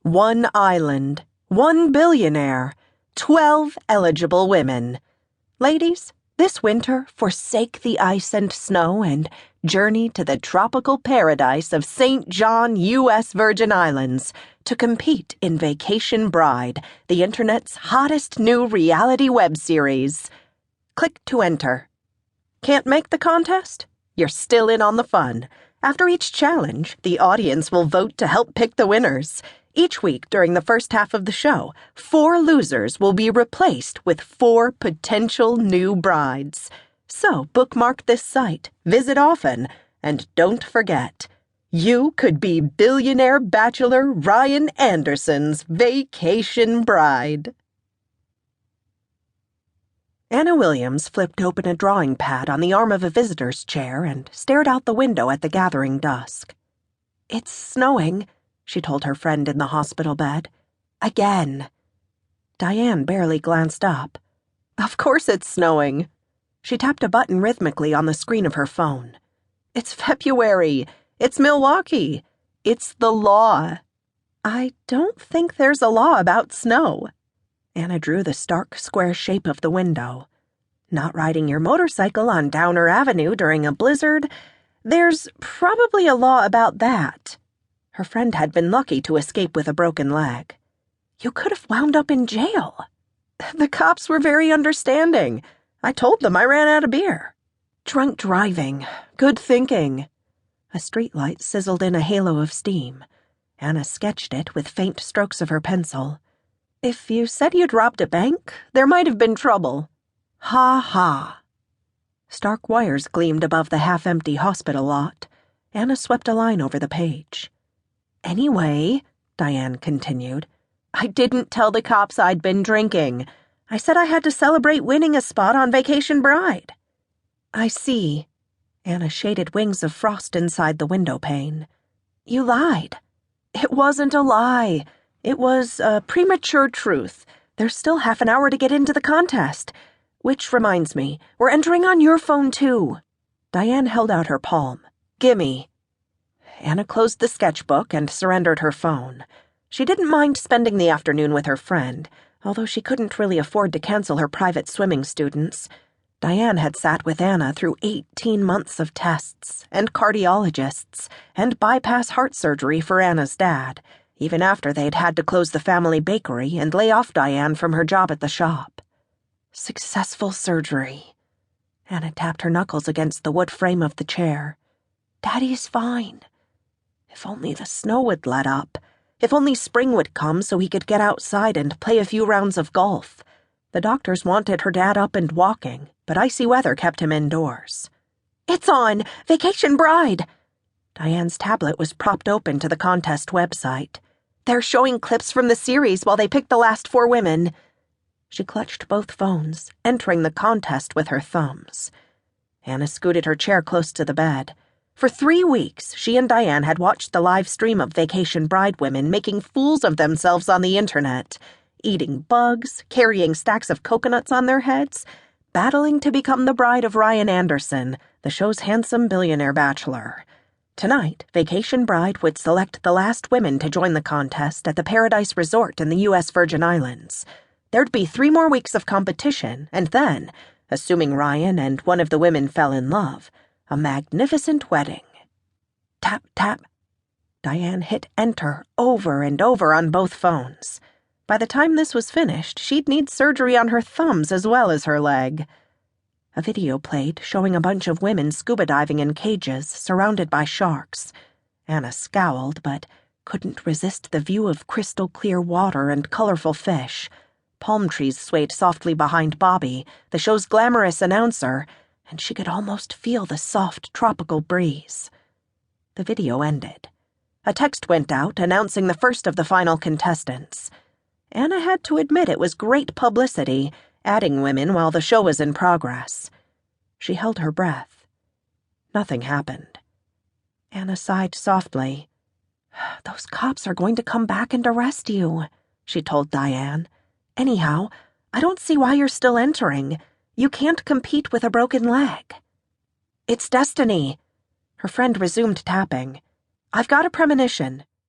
1 island, 1 billionaire, 12 eligible women. Ladies, this winter forsake the ice and snow and journey to the tropical paradise of St. John, U.S. Virgin Islands to compete in Vacation Bride, the internet's hottest new reality web series. Click to enter. Can't make the contest? You're still in on the fun. After each challenge, the audience will vote to help pick the winners. Each week during the first half of the show, 4 losers will be replaced with 4 potential new brides. So bookmark this site, visit often, and don't forget, you could be billionaire bachelor Ryan Andersen's vacation bride. Anna Williams flipped open a drawing pad on the arm of a visitor's chair and stared out the window at the gathering dusk. "It's snowing," she told her friend in the hospital bed. "Again." Diane barely glanced up. "Of course it's snowing." She tapped a button rhythmically on the screen of her phone. "It's February. It's Milwaukee. It's the law." "I don't think there's a law about snow." Anna drew the stark square shape of the window. "Not riding your motorcycle on Downer Avenue during a blizzard? There's probably a law about that." Her friend had been lucky to escape with a broken leg. "You could have wound up in jail." "The cops were very understanding. I told them I ran out of beer." "Drunk driving. Good thinking." A streetlight sizzled in a halo of steam. Anna sketched it with faint strokes of her pencil. "If you said you'd robbed a bank, there might have been trouble." "Ha ha." Stark wires gleamed above the half-empty hospital lot. Anna swept a line over the page. "Anyway," Diane continued, "I didn't tell the cops I'd been drinking. I said I had to celebrate winning a spot on Vacation Bride." "I see." Anna shaded wings of frost inside the window pane. "You lied." "It wasn't a lie. It was a premature truth. There's still half an hour to get into the contest. Which reminds me, we're entering on your phone, too." Diane held out her palm. "Gimme." Anna closed the sketchbook and surrendered her phone. She didn't mind spending the afternoon with her friend, although she couldn't really afford to cancel her private swimming students. Diane had sat with Anna through 18 months of tests, and cardiologists, and bypass heart surgery for Anna's dad, even after they'd had to close the family bakery and lay off Diane from her job at the shop. Successful surgery. Anna tapped her knuckles against the wood frame of the chair. "Daddy's fine. If only the snow would let up. If only spring would come so he could get outside and play a few rounds of golf. The doctors wanted her dad up and walking, but icy weather kept him indoors." "It's on! Vacation Bride!" Diane's tablet was propped open to the contest website. "They're showing clips from the series while they pick the last 4 women." She clutched both phones, entering the contest with her thumbs. Anna scooted her chair close to the bed. For 3 weeks, she and Diane had watched the live stream of Vacation Bride women making fools of themselves on the internet, eating bugs, carrying stacks of coconuts on their heads, battling to become the bride of Ryan Andersen, the show's handsome billionaire bachelor. Tonight, Vacation Bride would select the last women to join the contest at the Paradise Resort in the U.S. Virgin Islands. There'd be 3 more weeks of competition, and then, assuming Ryan and one of the women fell in love, a magnificent wedding. Tap, tap. Diane hit enter over and over on both phones. By the time this was finished, she'd need surgery on her thumbs as well as her leg. A video played showing a bunch of women scuba diving in cages surrounded by sharks. Anna scowled, but couldn't resist the view of crystal clear water and colorful fish. Palm trees swayed softly behind Bobby, the show's glamorous announcer, and she could almost feel the soft tropical breeze. The video ended. A text went out announcing the first of the final contestants. Anna had to admit it was great publicity, adding women while the show was in progress. She held her breath. Nothing happened. Anna sighed softly. "Those cops are going to come back and arrest you," she told Diane. "Anyhow, I don't see why you're still entering. You can't compete with a broken leg." "It's destiny." Her friend resumed tapping. "I've got a premonition.